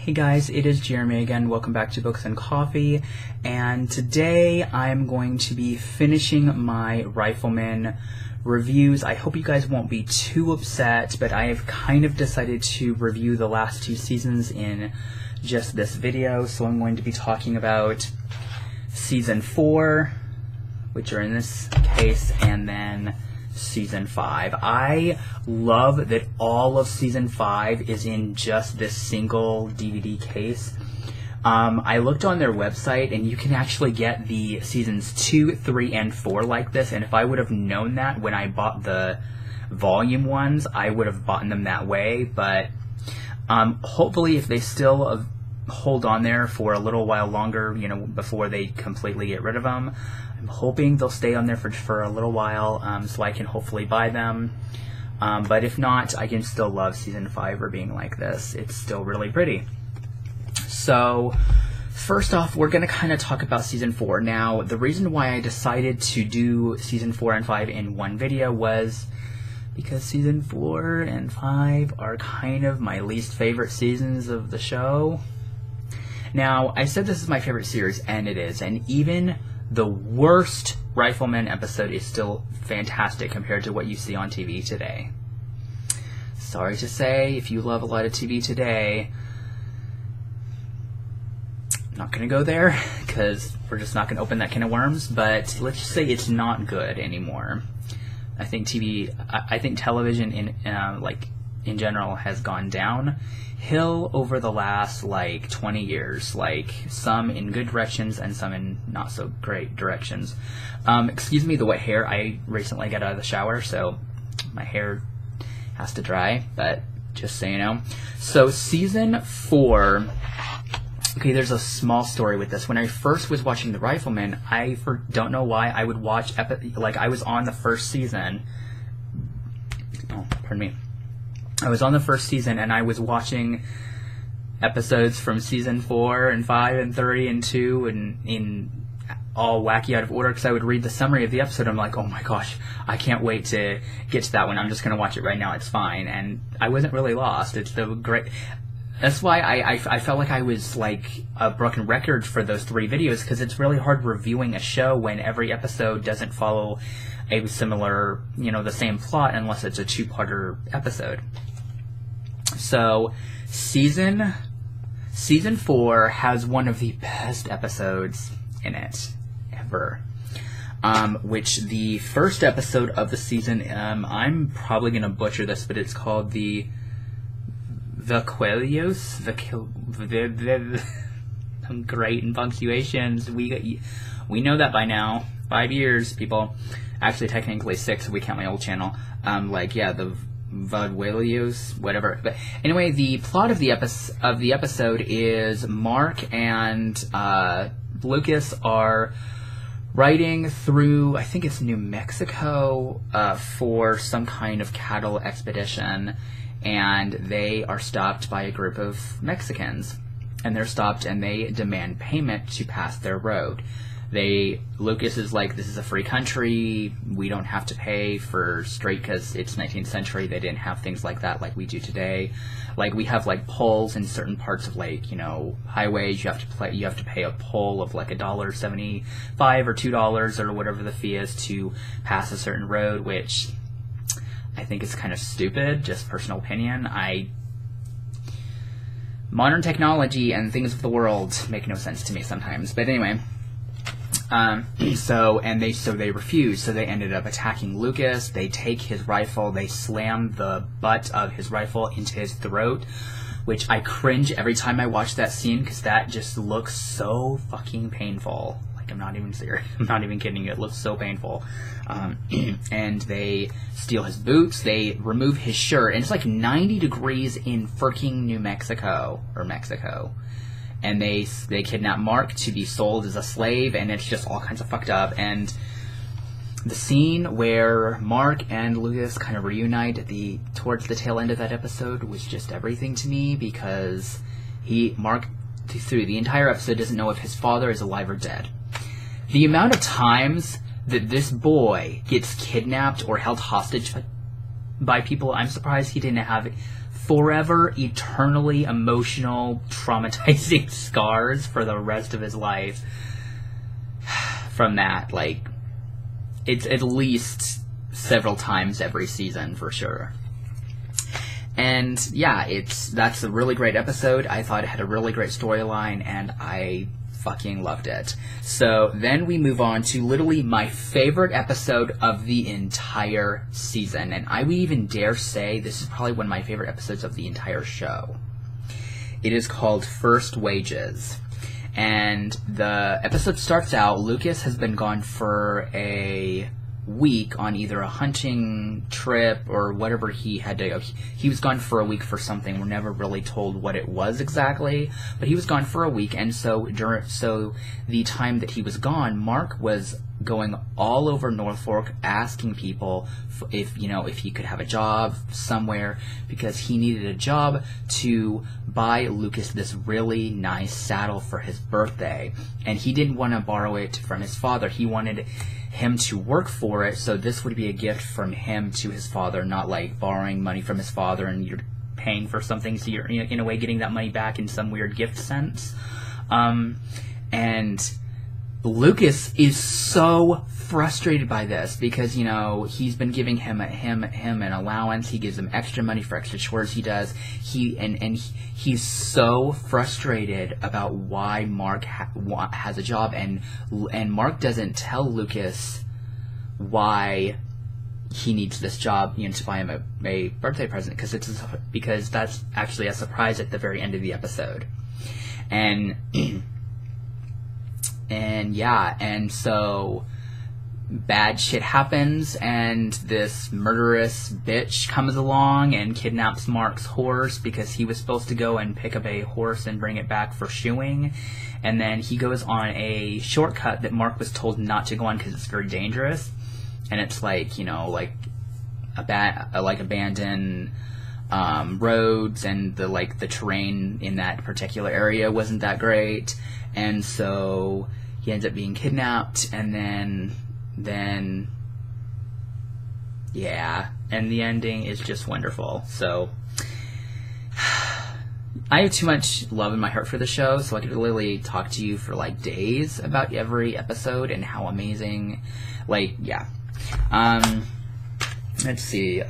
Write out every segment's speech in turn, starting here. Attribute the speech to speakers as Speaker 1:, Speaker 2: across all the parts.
Speaker 1: Hey guys, it is Jeremy again. Welcome back to Books and Coffee, and today I'm going to be finishing my Rifleman reviews. I hope you guys won't be too upset, but I have kind of decided to review the last two seasons in just this video, so I'm going to be talking about Season 4, which are in this case, and then Season 5. I love that all of Season 5 is in just this single DVD case. I looked on their website, and you can actually get the Seasons 2, 3, and 4 like this, and if I would have known that when I bought the volume ones, I would have bought them that way, but hopefully if they still hold on there for a little while longer, you know, before they completely get rid of them, I'm hoping they'll stay on there for a little while, so I can hopefully buy them. But if not, I can still love Season 5 for being like this. It's still really pretty. So, first off, we're going to kind of talk about Season 4. Now, the reason why I decided to do Season 4 and 5 in one video was because Season 4 and 5 are kind of my least favorite seasons of the show. Now, I said this is my favorite series, and it is, and even the worst Rifleman episode is still fantastic compared to what you see on TV today. Sorry to say, if you love a lot of TV today, I'm not going to go there, because we're just not going to open that can of worms, but let's just say it's not good anymore. I think television in general has gone downhill over the last 20 years, some in good directions and some in not so great directions. Excuse me, the wet hair. I recently got out of the shower, so my hair has to dry, but just so you know. So Season 4, okay, there's a small story with this. When I first was watching The Rifleman, don't know why, I would watch, I was on the first season. Oh, pardon me. I was on the first season, and I was watching episodes from Season 4 and 5 and 3 and 2 and in all wacky out of order, because I would read the summary of the episode. I'm like, oh my gosh, I can't wait to get to that one. I'm just going to watch it right now. It's fine. And I wasn't really lost. It's the great... That's why I felt like I was like a broken record for those 3 videos, because it's really hard reviewing a show when every episode doesn't follow a similar, the same plot unless it's a 2-parter episode. So, Season 4 has one of the best episodes in it, ever. Which the first episode of the season, I'm probably going to butcher this, but it's called the Quail. I'm great in punctuations. We know that by now. 5 years, people. Actually, technically 6 if we count my old channel. The Vadwelios, whatever. But anyway, the plot of the episode is Mark and Lucas are riding through, I think it's New Mexico, for some kind of cattle expedition, and they are stopped by a group of Mexicans, and they're stopped and they demand payment to pass their road. Lucas is like, this is a free country, we don't have to pay for straight, because it's 19th century, they didn't have things like that like we do today. We have tolls in certain parts of highways. You have to pay a toll of $1.75 or $2 or whatever the fee is to pass a certain road, which I think is kind of stupid, just personal opinion. Modern technology and things of the world make no sense to me sometimes, but anyway. They refuse, so they ended up attacking Lucas. They take his rifle, they slam the butt of his rifle into his throat, which I cringe every time I watch that scene, because that just looks so fucking painful. I'm not even serious. I'm not even kidding you. It looks so painful. And they steal his boots. They remove his shirt. And it's 90 degrees in freaking New Mexico. Or Mexico. And they kidnap Mark to be sold as a slave. And it's just all kinds of fucked up. And the scene where Mark and Lucas kind of reunite towards the tail end of that episode was just everything to me. Because Mark, through the entire episode, doesn't know if his father is alive or dead. The amount of times that this boy gets kidnapped or held hostage by people. I'm surprised he didn't have forever, eternally emotional, traumatizing scars for the rest of his life from that. Like, it's at least several times every season for sure. And yeah, that's a really great episode. I thought it had a really great storyline, and I fucking loved it. So then we move on to literally my favorite episode of the entire season, and I would even dare say this is probably one of my favorite episodes of the entire show. It is called First Wages, and the episode starts out, Lucas has been gone for a week on either a hunting trip or whatever he had to go. He was gone for a week for something. We're never really told what it was exactly, but he was gone for a week, and so the time that he was gone, Mark was going all over Norfolk asking people if he could have a job somewhere, because he needed a job to buy Lucas this really nice saddle for his birthday, and he didn't want to borrow it from his father. He wanted him to work for it, so this would be a gift from him to his father, not like borrowing money from his father and you're paying for something, so you're in a way getting that money back in some weird gift sense. And Lucas is so frustrated by this because he's been giving him an allowance. He gives him extra money for extra chores he does. He's so frustrated about why Mark has a job, and Mark doesn't tell Lucas why he needs this job, to buy him a birthday present, because that's actually a surprise at the very end of the episode. And so bad shit happens, and this murderous bitch comes along and kidnaps Mark's horse because he was supposed to go and pick up a horse and bring it back for shoeing, and then he goes on a shortcut that Mark was told not to go on because it's very dangerous, and it's like abandoned roads, and the terrain in that particular area wasn't that great, and so he ends up being kidnapped, and then and the ending is just wonderful. So I have too much love in my heart for the show, so I could literally talk to you for days about every episode and how amazing. Let's see.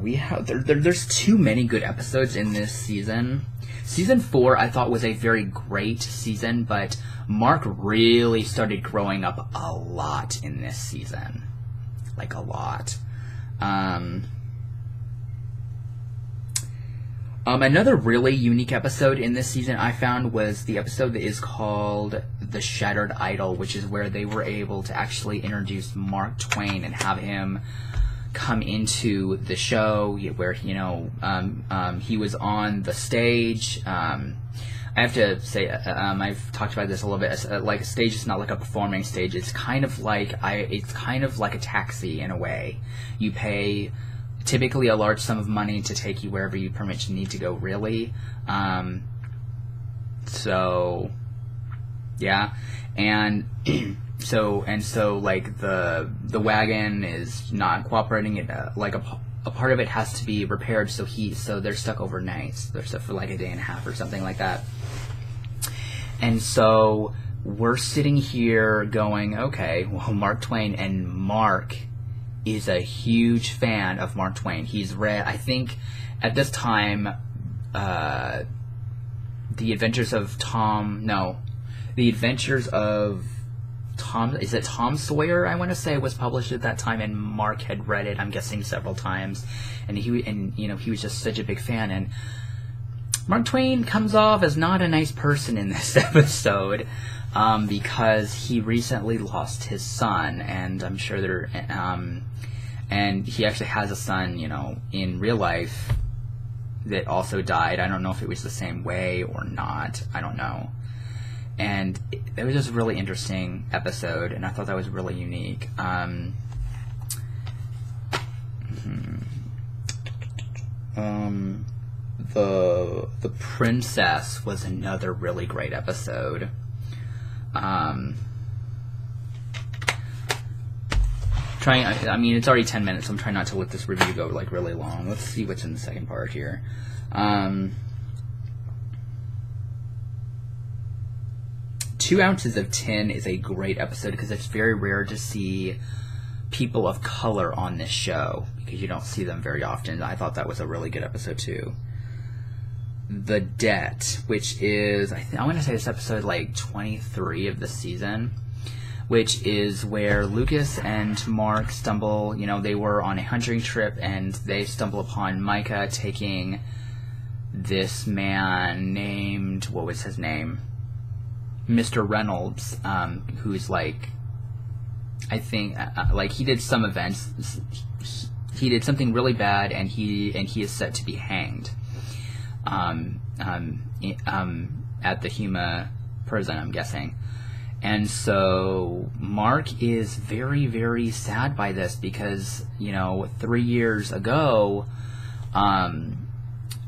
Speaker 1: We have there's too many good episodes in this season. Season 4 I thought was a very great season, but Mark really started growing up a lot in this season. A lot. Another really unique episode in this season I found was the episode that is called The Shattered Idol, which is where they were able to actually introduce Mark Twain and have him come into the show, where he was on the stage. I have to say, I've talked about this a little bit. A stage is not like a performing stage. It's kind of like a taxi in a way. You pay typically a large sum of money to take you wherever you permit you need to go. Really, so yeah, and. So the wagon is not cooperating. It a part of it has to be repaired. So they're stuck overnight. They're stuck for a day and a half or something like that. And so we're sitting here going, okay, well, Mark Twain, and Mark is a huge fan of Mark Twain. He's read, I think, at this time, The Adventures of Tom Sawyer, I want to say, was published at that time, and Mark had read it, I'm guessing, several times, and he was just such a big fan. And Mark Twain comes off as not a nice person in this episode, because he recently lost his son, and I'm sure and he actually has a son, in real life that also died. I don't know if it was the same way or not. I don't know. And it was just a really interesting episode, and I thought that was really unique. The Princess was another really great episode. I mean, it's already 10 minutes, so I'm trying not to let this review go, like, really long. Let's see what's in the second part here. 2 Ounces of Tin is a great episode because it's very rare to see people of color on this show because you don't see them very often. I thought that was a really good episode too. The Debt, which is, I want to say this episode like 23 of the season, which is where Lucas and Mark stumble, they were on a hunting trip and they stumble upon Micah taking this man named, what was his name? Mr. Reynolds, who's like, I think, like he did some events. He did something really bad, and he is set to be hanged. At the Huma prison, I'm guessing. And so Mark is very, very sad by this because 3 years ago,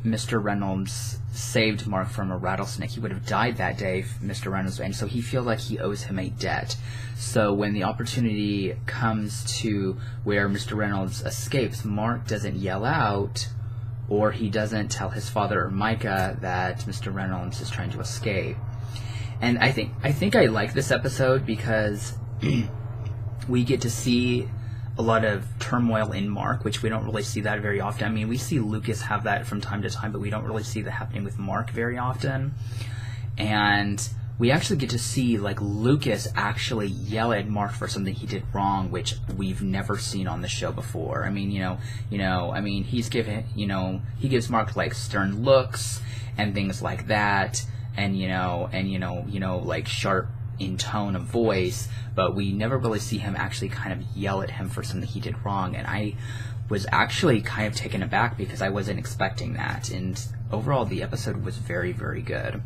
Speaker 1: Mr. Reynolds saved Mark from a rattlesnake. He would have died that day, Mr. Reynolds, and so he feels like he owes him a debt. So when the opportunity comes to where Mr. Reynolds escapes, Mark doesn't yell out, or he doesn't tell his father or Micah that Mr. Reynolds is trying to escape. And I think I like this episode because we get to see a lot of turmoil in Mark, which we don't really see that very often. I mean, we see Lucas have that from time to time, but we don't really see that happening with Mark very often. And we actually get to see, like, Lucas actually yell at Mark for something he did wrong, which we've never seen on the show before. I mean, he's given, he gives Mark, like, stern looks and things like that, and, like, sharp in tone of voice, but we never really see him actually kind of yell at him for something he did wrong, and I was actually kind of taken aback because I wasn't expecting that, and overall the episode was very, very good.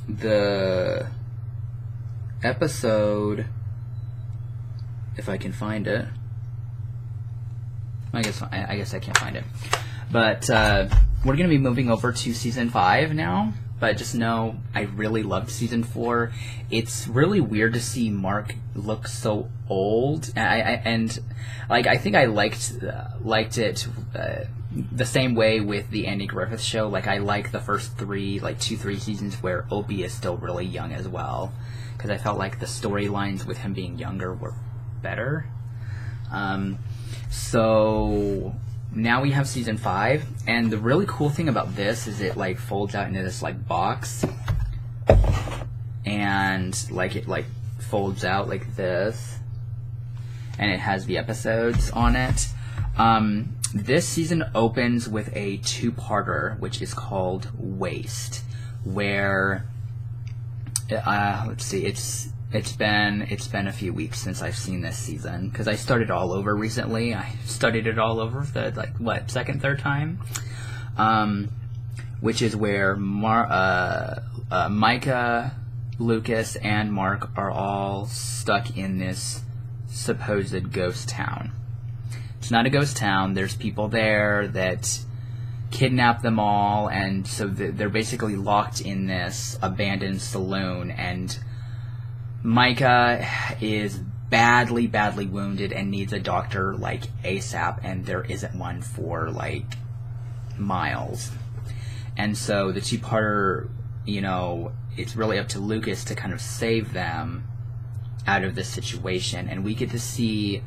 Speaker 1: The episode, if I can find it, I guess I can't find it. But we're going to be moving over to Season 5 now. But just know, I really loved Season 4. It's really weird to see Mark look so old. And I think I liked it the same way with the Andy Griffith Show. Like, I like the first 3 seasons where Opie is still really young as well. Because I felt like the storylines with him being younger were better. So now we have Season 5, and the really cool thing about this is it like folds out into this like box, and it folds out like this, and it has the episodes on it. This season opens with a 2-parter, which is called Waste, where let's see, It's been a few weeks since I've seen this season because I started all over recently. I studied it all over for the second, third time, which is where Micah, Lucas, and Mark are all stuck in this supposed ghost town. It's not a ghost town. There's people there that kidnap them all, and so they're basically locked in this abandoned saloon, and Micah is badly wounded and needs a doctor ASAP, and there isn't one for miles. And so the 2-parter, it's really up to Lucas to kind of save them out of this situation, and we get to see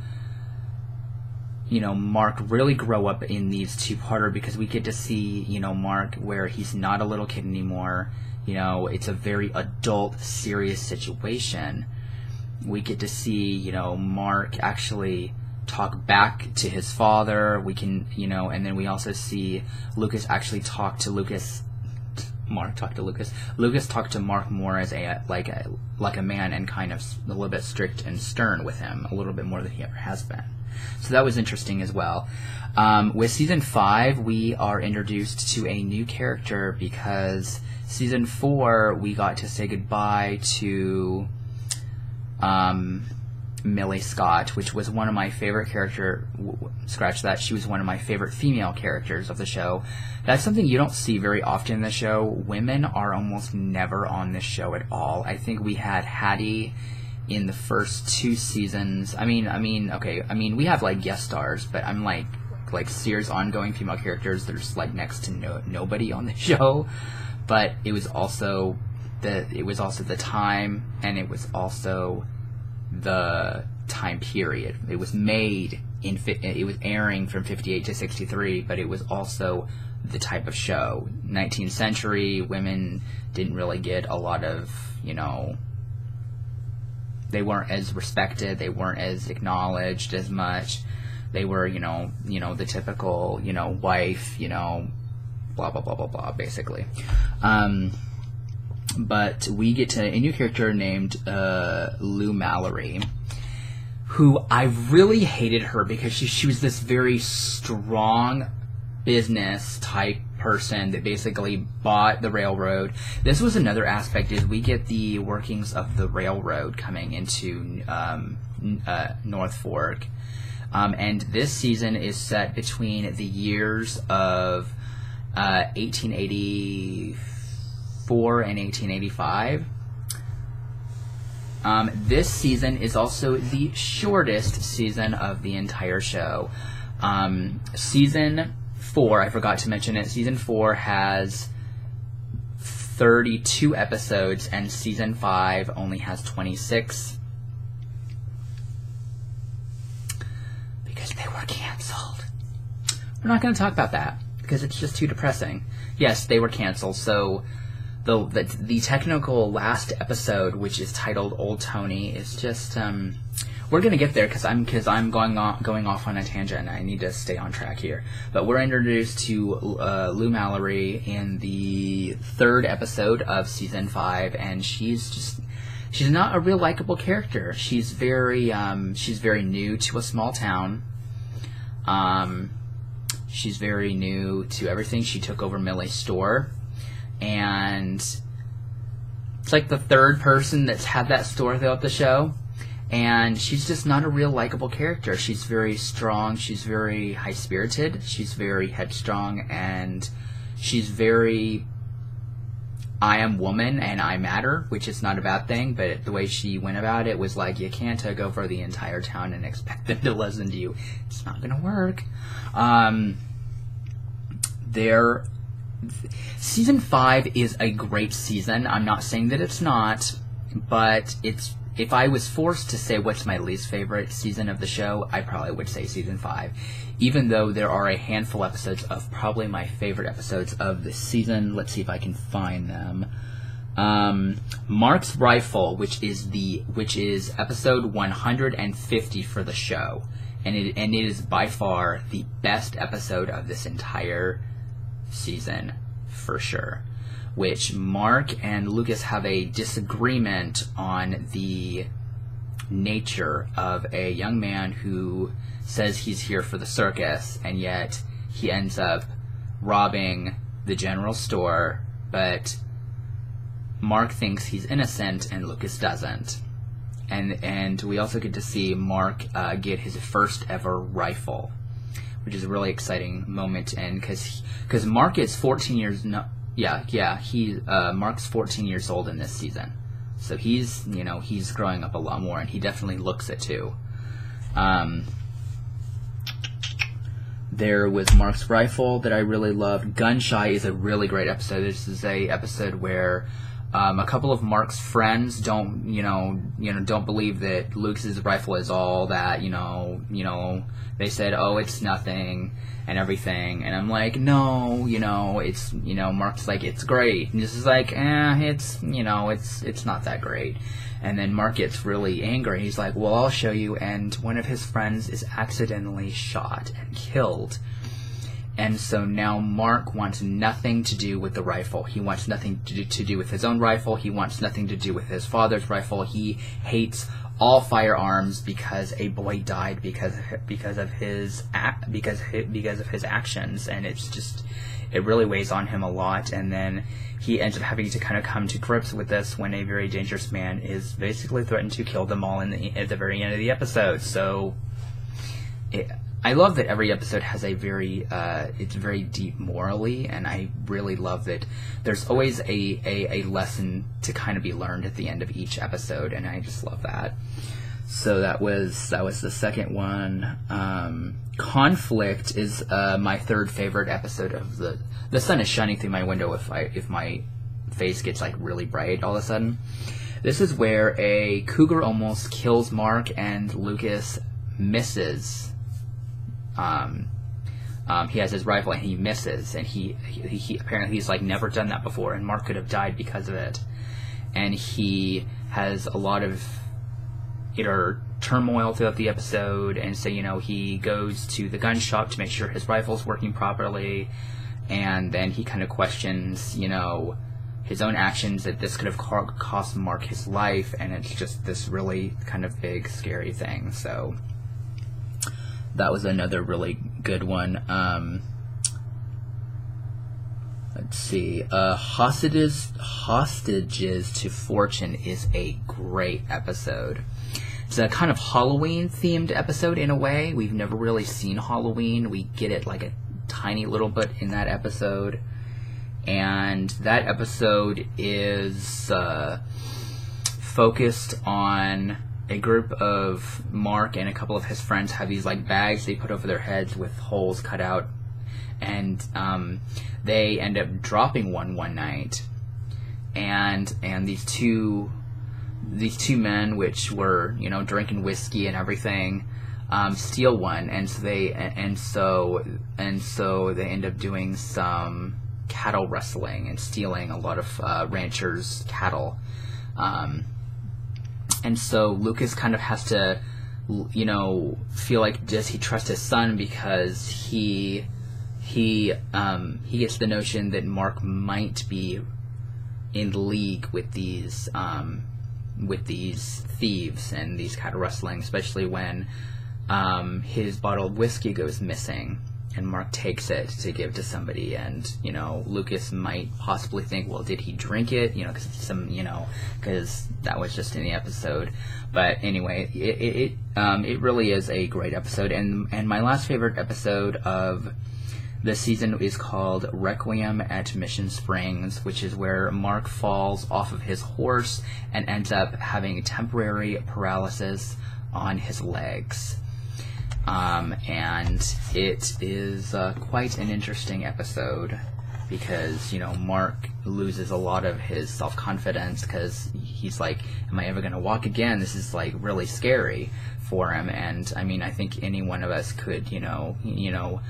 Speaker 1: Mark really grow up in these 2-parter because we get to see Mark where he's not a little kid anymore. It's a very adult, serious situation. We get to see, Mark actually talk back to his father. We can, and then we also see Lucas actually talk to Lucas. Mark talk to Lucas. Lucas talked to Mark more as a man, and kind of a little bit strict and stern with him, a little bit more than he ever has been. So that was interesting as well. With Season 5, we are introduced to a new character because Season 4, we got to say goodbye to Millie Scott, which was one of my favorite scratch that, she was one of my favorite female characters of the show. That's something you don't see very often in the show. Women are almost never on this show at all. I think we had Hattie in the first 2 seasons. I mean, we have like guest stars, but I'm like serious ongoing female characters. There's like next to nobody on the show. But it was also the time, and it was also the time period. It was made it was airing from 58 to 63, but it was also the type of show. 19th century, women didn't really get a lot of, they weren't as respected, they weren't as acknowledged as much. They were, the typical, wife, blah, blah, blah, blah, blah, basically. But we get to a new character named Lou Mallory, who I really hated her because she was this very strong business type person that basically bought the railroad. This was another aspect, is we get the workings of the railroad coming into North Fork. And this season is set between the years of 1884 and 1885. This season is also the shortest season of the entire show. Season 4, I forgot to mention it, Season 4 has 32 episodes, and Season 5 only has 26. Because they were canceled. We're not going to talk about that, because it's just too depressing. Yes, they were canceled, so the technical last episode, which is titled Old Tony, is just we're gonna get there because I'm going off on a tangent and I need to stay on track here. But we're introduced to Lou Mallory in the 3rd episode of season 5, and she's not a real likable character. She's very new to a small town. She's very new to everything. She took over Millie's store. And it's like the 3rd person that's had that store throughout the show. And she's just not a real likable character. She's very strong. She's very high-spirited. She's very headstrong. And she's very, I am woman and I matter, which is not a bad thing. But the way she went about it was like, you can't take over the entire town and expect them to listen to you. It's not going to work. Season 5 is a great season. I'm not saying that it's not, but if I was forced to say what's my least favorite season of the show, I probably would say Season 5. Even though there are a handful of episodes of probably my favorite episodes of this season. Let's see if I can find them. Mark's Rifle, which is episode 150 for the show, and it is by far the best episode of this entire season, for sure. Which Mark and Lucas have a disagreement on the nature of a young man who says he's here for the circus, and yet he ends up robbing the general store, but Mark thinks he's innocent and Lucas doesn't. And we also get to see Mark get his first ever rifle, which is a really exciting moment, and because Mark is 14 years Mark's 14 years old in this season, so he's growing up a lot more, and he definitely looks it too. There was Mark's Rifle that I really loved. Gun Shy is a really great episode. This is a episode where a couple of Mark's friends don't believe that Lucas's rifle is all that. They said, oh, it's nothing and everything, and I'm like, no, it's Mark's like, it's great, and this is like, it's not that great. And then Mark gets really angry. He's like, well, I'll show you. And one of his friends is accidentally shot and killed. And so now Mark wants nothing to do with the rifle. He wants nothing to do with his own rifle. He wants nothing to do with his father's rifle. He hates all firearms because a boy died because of his actions. And it's it really weighs on him a lot, and then he ends up having to kind of come to grips with this when a very dangerous man is basically threatened to kill them all at the very end of the episode. So I love that every episode has a it's very deep morally, and I really love that there's always a lesson to kind of be learned at the end of each episode, and I just love that. So that was the second one. Conflict is my third favorite episode of the sun is shining through my window if my face gets like really bright all of a sudden. This is where a cougar almost kills Mark and Lucas misses. He has his rifle and he misses, and he apparently he's like never done that before, and Mark could have died because of it. And he has a lot of turmoil throughout the episode, and so he goes to the gun shop to make sure his rifle's working properly, and then he kind of questions his own actions, that this could have cost Mark his life, and it's just this really kind of big scary thing. So that was another really good one. Let's see. Hostages to Fortune is a great episode. It's a kind of Halloween-themed episode in a way. We've never really seen Halloween. We get it like a tiny little bit in that episode. And that episode is focused on a group of Mark and a couple of his friends have these like bags they put over their heads with holes cut out, and they end up dropping one night, and these two men, which were drinking whiskey and everything, steal one, and so they end up doing some cattle rustling and stealing a lot of ranchers' cattle. And so Lucas kind of has to, feel like, does he trust his son, because he gets the notion that Mark might be in league with these thieves and these cattle rustling, especially when his bottle of whiskey goes missing. And Mark takes it to give to somebody, and Lucas might possibly think, well, did he drink it? Because that was just in the episode. But anyway, it really is a great episode. And my last favorite episode of the season is called Requiem at Mission Springs, which is where Mark falls off of his horse and ends up having temporary paralysis on his legs. And it is quite an interesting episode, because Mark loses a lot of his self-confidence, because he's like, am I ever going to walk again? This is like really scary for him. And I mean, I think any one of us could, when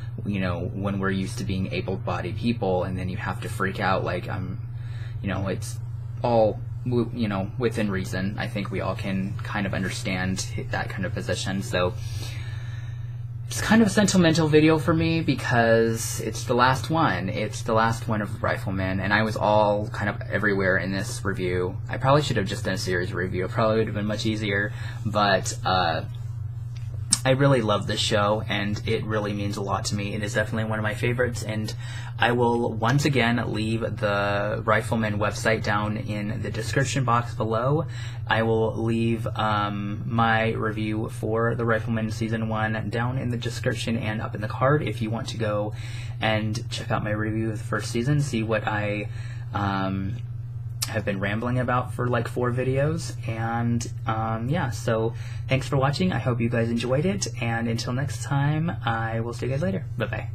Speaker 1: we're used to being able-bodied people, and then you have to freak out like it's all within reason. I think we all can kind of understand that kind of position. So it's kind of a sentimental video for me, because it's the last one. It's the last one of Rifleman, and I was all kind of everywhere in this review. I probably should have just done a series review. It probably would have been much easier, but I really love this show, and it really means a lot to me. It is definitely one of my favorites, and I will once again leave the Rifleman website down in the description box below. I will leave my review for the Rifleman Season 1 down in the description and up in the card if you want to go and check out my review of the first season, see what I have been rambling about for like 4 videos. And yeah, so thanks for watching. I hope you guys enjoyed it, and until next time, I will see you guys later. Bye bye.